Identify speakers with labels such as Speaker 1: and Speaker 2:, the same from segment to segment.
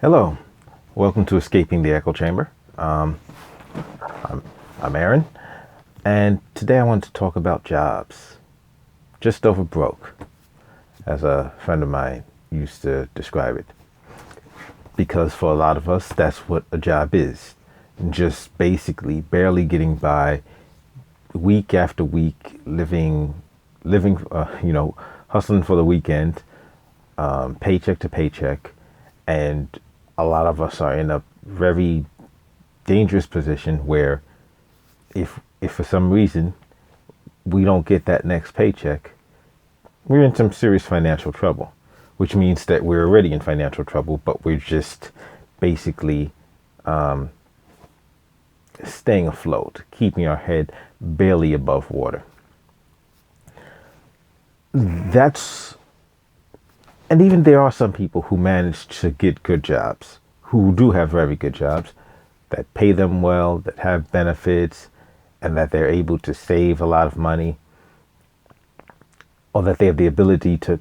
Speaker 1: Hello, welcome to Escaping the Echo Chamber. I'm Aaron, and today I want to talk about jobs. Just over broke, as a friend of mine used to describe it. Because for a lot of us, that's what a job is. Just basically barely getting by week after week, hustling for the weekend, paycheck to paycheck, and a lot of us are in a very dangerous position where if for some reason we don't get that next paycheck, we're in some serious financial trouble, which means that we're already in financial trouble, but we're just basically staying afloat, keeping our head barely above water. And even there are some people who manage to get good jobs, who do have very good jobs, that pay them well, that have benefits, and that they're able to save a lot of money, or that they have the ability to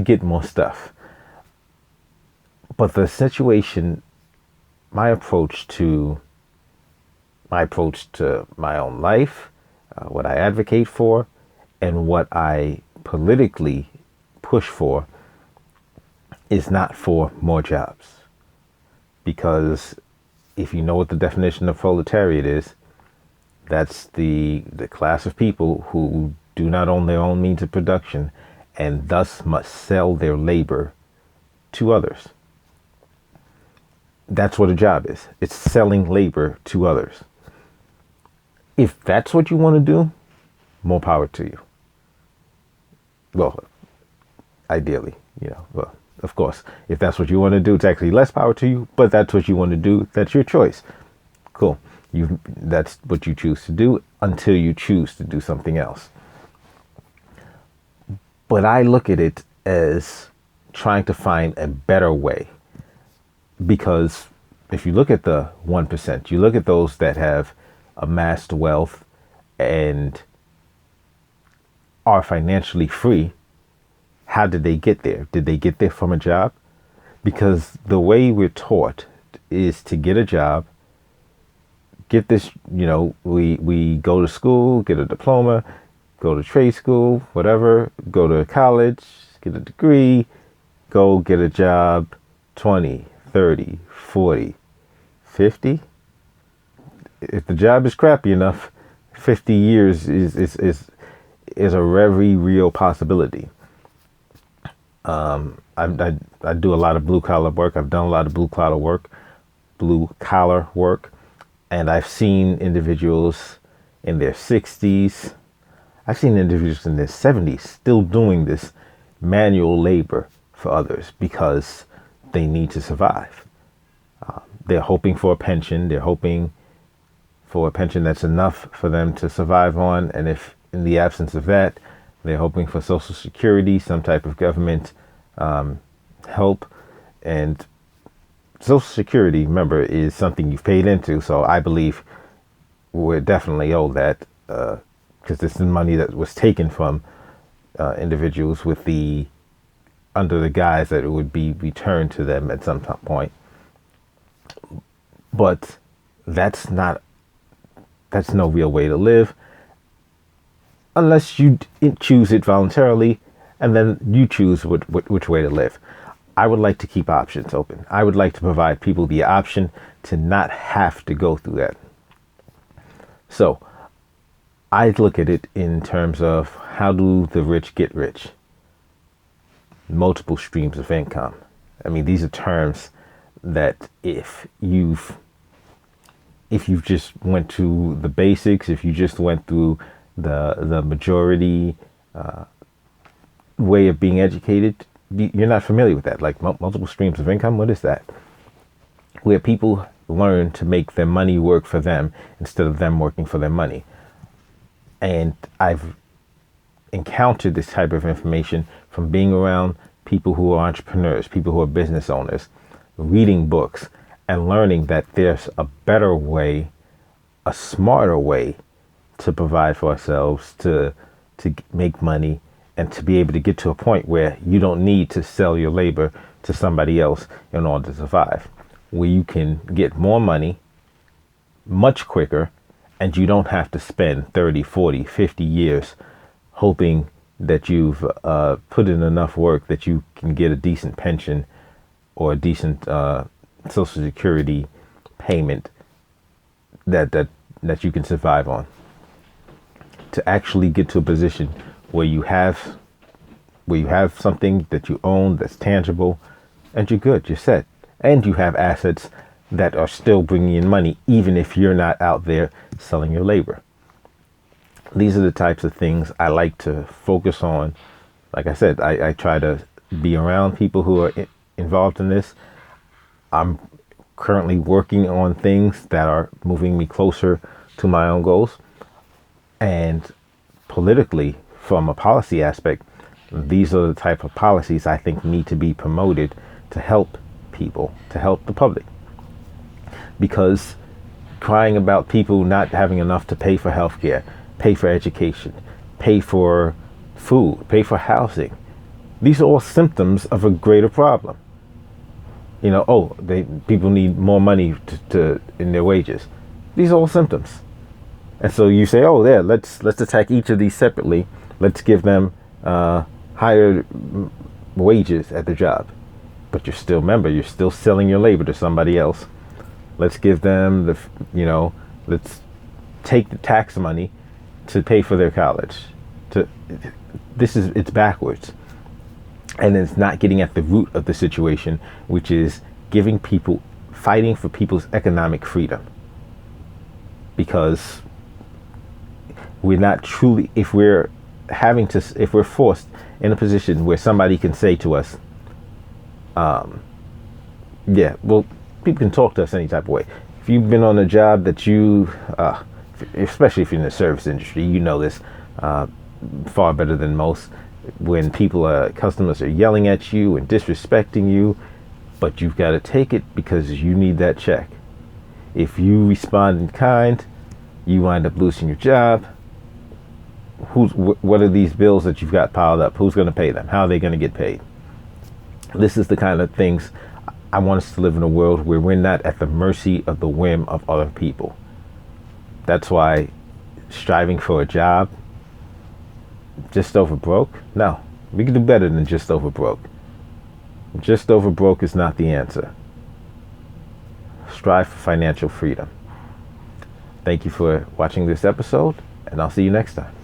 Speaker 1: get more stuff. But the situation, my approach to my own life, what I advocate for, and what I politically push for is not for more jobs. Because if you know what the definition of proletariat is, that's the class of people who do not own their own means of production and thus must sell their labor to others. That's what a job is. It's selling labor to others. If that's what you want to do, more power to you. Well, ideally, of course, if that's what you want to do, it's actually less power to you, but that's what you want to do. That's your choice. Cool. That's what you choose to do until you choose to do something else. But I look at it as trying to find a better way. Because if you look at the 1%, you look at those that have amassed wealth and are financially free. How did they get there? Did they get there from a job? Because the way we're taught is to get a job, get this, we go to school, get a diploma, go to trade school, whatever, go to college, get a degree, go get a job, 20, 30, 40, 50. If the job is crappy enough, 50 years is a very real possibility. I do a lot of blue collar work. I've done a lot of blue collar work, and I've seen individuals in their 60s. I've seen individuals in their 70s still doing this manual labor for others because they need to survive. They're hoping for a pension. They're hoping for a pension that's enough for them to survive on, and if in the absence of that, they're hoping for Social Security, some type of government help. And Social Security, remember, is something you've paid into. So I believe we're definitely owed that because this is money that was taken from individuals under the guise that it would be returned to them at some point. But that's no real way to live. Unless you choose it voluntarily, and then you choose which way to live. I would like to keep options open. I would like to provide people the option to not have to go through that. So I look at it in terms of how do the rich get rich? Multiple streams of income. I mean, these are terms that if you've just went to the basics, if you just went through the majority way of being educated, you're not familiar with that. Like multiple streams of income, what is that? Where people learn to make their money work for them instead of them working for their money. And I've encountered this type of information from being around people who are entrepreneurs, people who are business owners, reading books and learning that there's a better way, a smarter way to provide for ourselves, to make money, and to be able to get to a point where you don't need to sell your labor to somebody else in order to survive. where you can get more money much quicker, and you don't have to spend 30, 40, 50 years hoping that you've put in enough work that you can get a decent pension or a decent Social Security payment that you can survive on. To actually get to a position where you have something that you own that's tangible, and you're good, you're set, and you have assets that are still bringing in money, even if you're not out there selling your labor. These are the types of things I like to focus on. Like I said, I try to be around people who are involved in this. I'm currently working on things that are moving me closer to my own goals. And politically, from a policy aspect, these are the type of policies I think need to be promoted to help people, to help the public. Because crying about people not having enough to pay for healthcare, pay for education, pay for food, pay for housing, these are all symptoms of a greater problem. You know, people need more money to in their wages. These are all symptoms. And so you say, let's attack each of these separately. Let's give them higher wages at the job. But you're still selling your labor to somebody else. Let's give them let's take the tax money to pay for their college. It's backwards. And it's not getting at the root of the situation, which is fighting for people's economic freedom. Because we're not truly, if we're forced in a position where somebody can say to us, people can talk to us any type of way. If you've been on a job that especially if you're in the service industry, you know this far better than most. When customers are yelling at you and disrespecting you, but you've got to take it because you need that check. If you respond in kind, you wind up losing your job. What are these bills that you've got piled up? Who's going to pay them? How are they going to get paid? This is the kind of things I want us to live in a world where we're not at the mercy of the whim of other people. That's why striving for a job just over broke? No, we can do better than just over broke. Just over broke is not the answer. Strive for financial freedom. Thank you for watching this episode, and I'll see you next time.